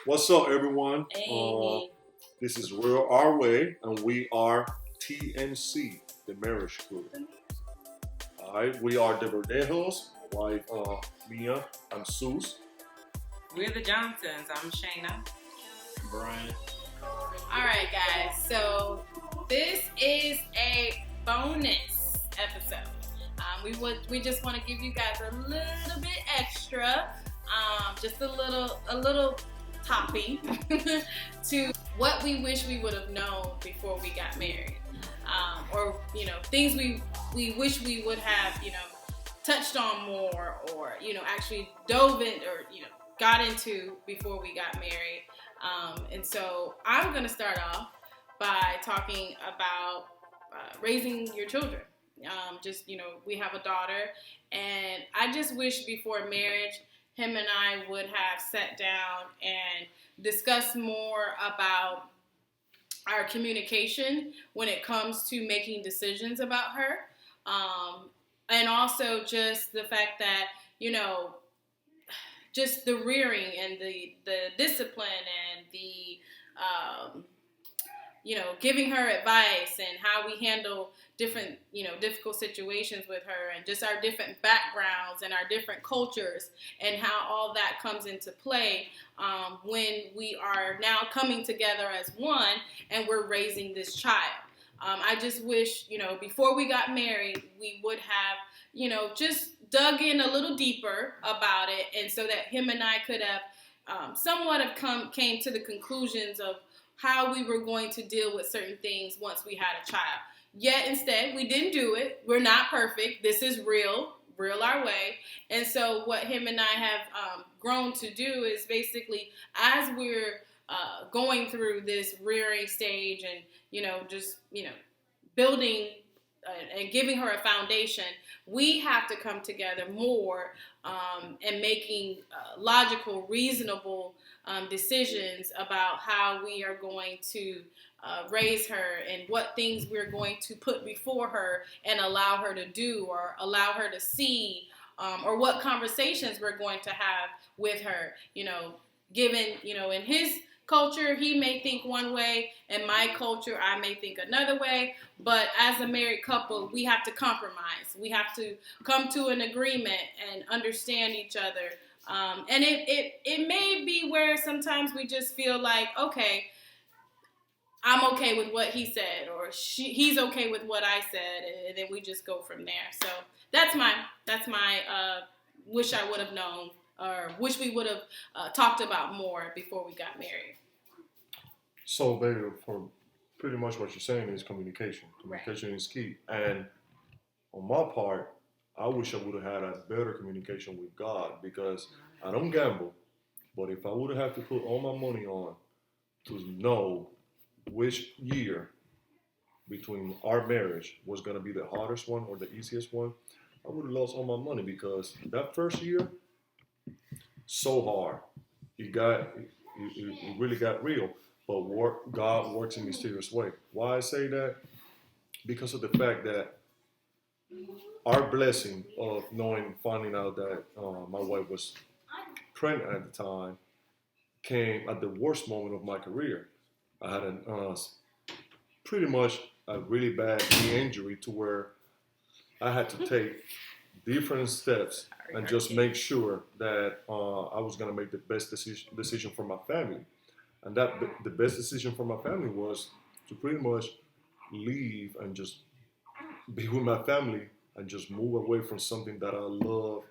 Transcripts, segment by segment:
What's up, everyone? Hey. This is realourway, and we are TMC, the marriage group. All right, we are the Verdejos, wife Mia, and Sus. We're the Johnsons. I'm Shayna. Brian. All right, guys. So this is a bonus episode. We just want to give you guys a little bit extra, just a little topping to what we wish we would have known before we got married, or things we wish we would have touched on more, or actually dove in or got into before we got married. And so I'm gonna start off by talking about raising your children. We have a daughter, and I just wish before marriage, him and I would have sat down and discussed more about our communication when it comes to making decisions about her. And also just the fact that, just the rearing and the discipline and the, giving her advice and how we handle different, difficult situations with her, and just our different backgrounds and our different cultures, and how all that comes into play when we are now coming together as one and we're raising this child. I just wish, before we got married, we would have, just dug in a little deeper about it, and so that him and I could have somewhat have came to the conclusions of how we were going to deal with certain things once we had a child. Yet instead, we didn't do it. We're not perfect. This is real our way. And so what him and I have grown to do is basically, as we're going through this rearing stage and, building and giving her a foundation, we have to come together more and making logical, reasonable decisions about how we are going to raise her and what things we're going to put before her and allow her to do or allow her to see, or what conversations we're going to have with her. Given, in his culture, he may think one way, and my culture, I may think another way. But as a married couple, we have to compromise. We have to come to an agreement and understand each other. And it may be where sometimes we just feel like, okay, I'm okay with what he said, or he's okay with what I said, and then we just go from there. So that's my wish I would have known, or wish we would have talked about more before we got married. So, baby, for pretty much what you're saying is communication. Communication is key. And on my part, I wish I would have had a better communication with God, because I don't gamble. But if I would have had to put all my money on to know which year between our marriage was going to be the hardest one or the easiest one, I would have lost all my money, because that first year, so hard. It really got real. But God works in a mysterious way. Why I say that? Because of the fact that our blessing of finding out that my wife was pregnant at the time came at the worst moment of my career. I had pretty much a really bad knee injury to where I had to take different steps and just make sure that I was going to make the best decision for my family. And that the best decision for my family was to pretty much leave and just be with my family and just move away from something that I love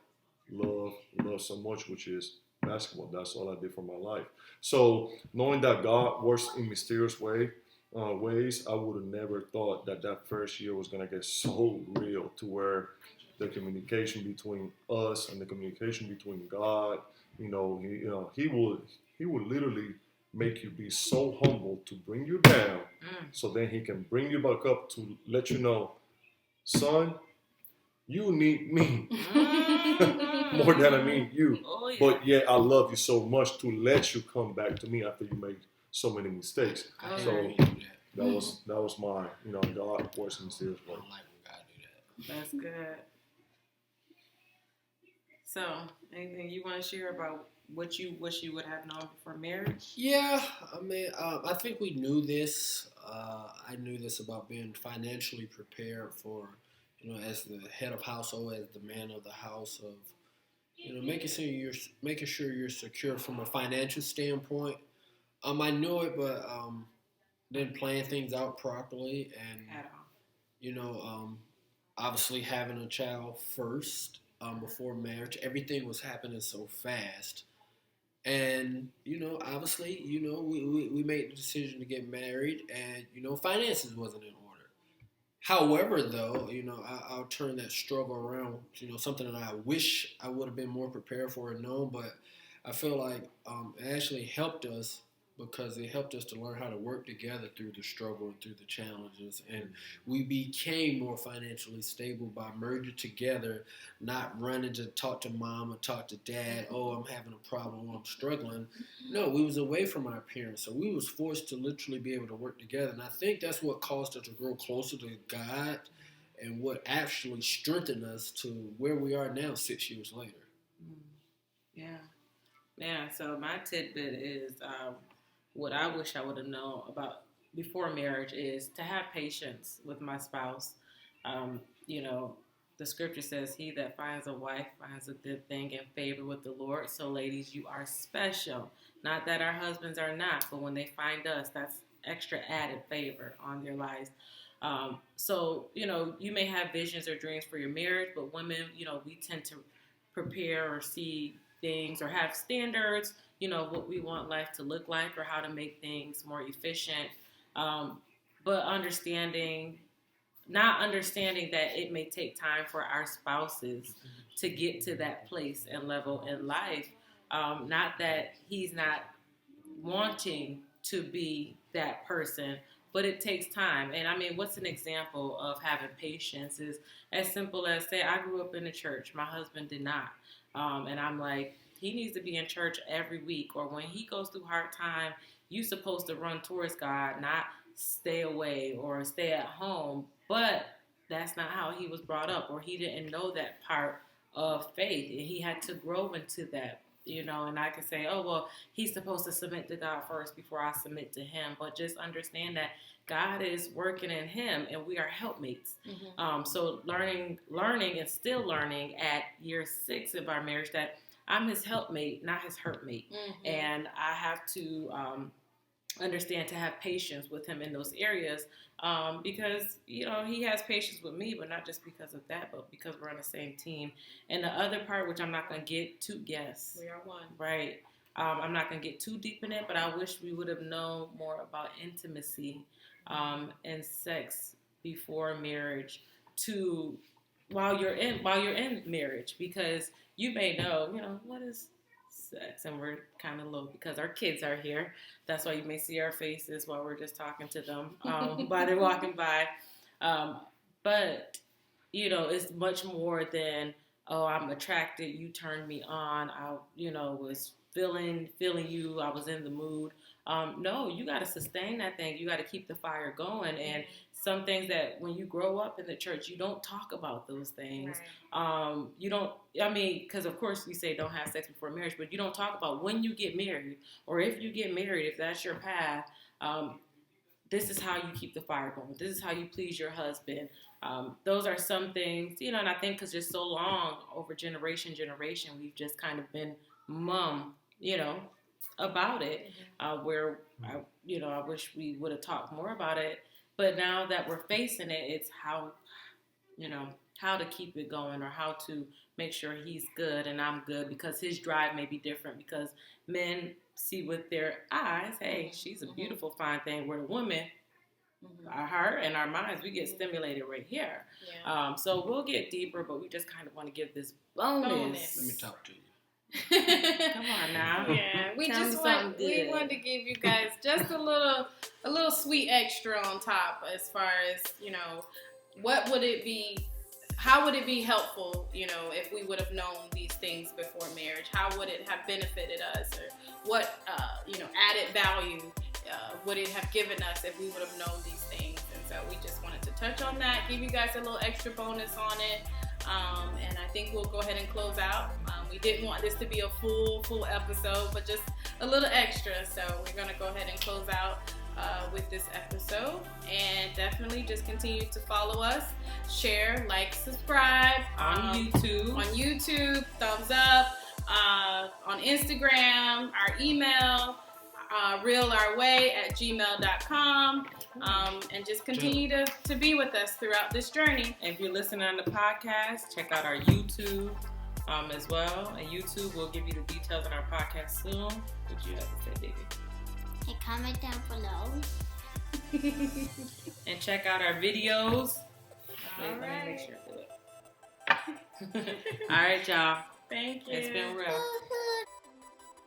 so much, which is basketball. That's all I did for my life. So knowing that God works in mysterious ways, I would have never thought that first year was going to get so real, to where the communication between us and the communication between God, he would literally make you be so humble to bring you down, so then he can bring you back up to let you know, son, you need me more than I need you. Oh, yeah. But yet I love you so much to let you come back to me after you made so many mistakes. So that was my, God works in mysterious way. I don't like when God do that. That's good. So, anything you want to share about what you wish you would have known before marriage? Yeah, I mean, I think we knew this. I knew this about being financially prepared for, as the head of household, as the man of the house, of making sure you're secure from a financial standpoint. I knew it, but didn't plan things out properly, and At all. obviously having a child first before marriage, everything was happening so fast. And, obviously, we made the decision to get married, and, finances wasn't in order. However, though, I'll turn that struggle around, something that I wish I would have been more prepared for and known, but I feel like it actually helped us because it helped us to learn how to work together through the struggle and through the challenges. And we became more financially stable by merging together, not running to talk to mom or talk to dad, oh, I'm having a problem, I'm struggling. No, we was away from our parents, so we was forced to literally be able to work together. And I think that's what caused us to grow closer to God and what actually strengthened us to where we are now 6 years later. Yeah, so my tidbit is what I wish I would have known about before marriage is to have patience with my spouse. The scripture says, he that finds a wife finds a good thing and favor with the Lord. So ladies, you are special. Not that our husbands are not, but when they find us, that's extra added favor on their lives. You may have visions or dreams for your marriage, but women, we tend to prepare or see things or have standards, what we want life to look like or how to make things more efficient. But not understanding that it may take time for our spouses to get to that place and level in life. Not that he's not wanting to be that person, but it takes time. And I mean, what's an example of having patience is as simple as, say, I grew up in the church. My husband did not. And I'm like, he needs to be in church every week. Or when he goes through hard time, you're supposed to run towards God, not stay away or stay at home. But that's not how he was brought up, or he didn't know that part of faith. And he had to grow into that, and I can say, oh, well, he's supposed to submit to God first before I submit to him. But just understand that God is working in him and we are helpmates. Mm-hmm. So learning and still learning at year 6 of our marriage that I'm his helpmate, not his hurtmate. Mm-hmm. And I have to understand to have patience with him in those areas because, he has patience with me, but not just because of that, but because we're on the same team. And the other part, which I'm not going to get too, yes. We are one. Right. I'm not going to get too deep in it, but I wish we would have known more about intimacy and sex before marriage while you're in marriage, because you may know, what is sex, and we're kind of low because our kids are here. That's why you may see our faces while we're just talking to them while they're walking by. But it's much more than, oh, I'm attracted, you turned me on, I was feeling you, I was in the mood. No, you got to sustain that thing. You got to keep the fire going. And some things that when you grow up in the church, you don't talk about those things. Right. Because of course we say don't have sex before marriage, but you don't talk about when you get married or if you get married, if that's your path, this is how you keep the fire going. This is how you please your husband. Those are some things, and I think because just so long over generation, we've just kind of been mum, about it, where I wish we would have talked more about it. But now that we're facing it, it's how to keep it going or how to make sure he's good and I'm good, because his drive may be different, because men see with their eyes, hey, she's a beautiful, fine thing, where the women, our heart and our minds, we get stimulated right here. Yeah. So we'll get deeper, but we just kind of want to give this bonus. Let me talk to you. Come on now. Yeah, we wanted to give you guys just a little sweet extra on top, as far as what would it be, how would it be helpful, if we would have known these things before marriage? How would it have benefited us, or what added value would it have given us if we would have known these things? And so we just wanted to touch on that, give you guys a little extra bonus on it. And I think we'll go ahead and close out. We didn't want this to be a full episode, but just a little extra. So we're going to go ahead and close out with this episode. And definitely just continue to follow us, share, like, subscribe. On YouTube. On YouTube, thumbs up. On Instagram, our email, realourway@gmail.com. And just continue to be with us throughout this journey. And if you're listening on the podcast, check out our YouTube as well. And YouTube will give you the details on our podcast soon. What you have to say, baby? And comment down below. And check out our videos. All Let me right. make sure I do it. All right, y'all. Thank you. It's been real.